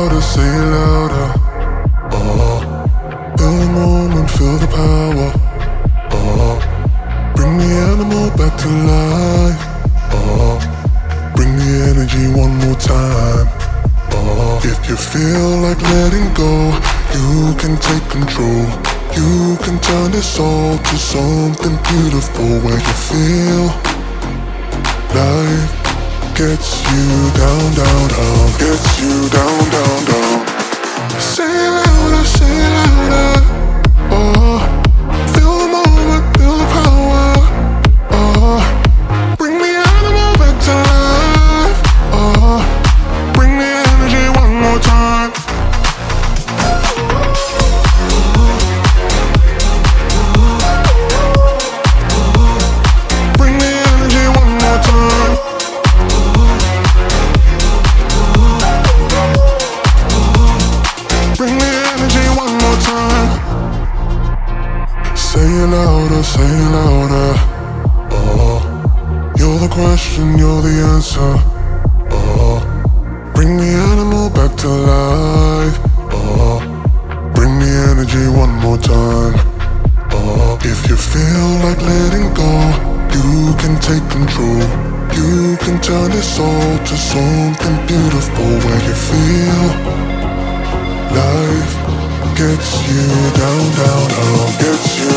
louder, say it louder. Feel the moment, feel the power. Bring the animal back to life. Bring the energy one more time. If you feel like letting go, you can take control. You can turn this all to something beautiful, where you feel life gets you down, down, down, gets you down, down, down. Say it louder, say it louder. Feel the moment, feel the power. Bring the animal back to life. Bring the energy one more time. Bring the energy one more time. Bring the energy one more time. Say it louder, say it louder. You're the question, you're the answer. Bring the animal back to life. Bring the energy one more time. If you feel like letting go, you can take control. You can turn this all to something beautiful, where you feel life gets you down, down, down, gets you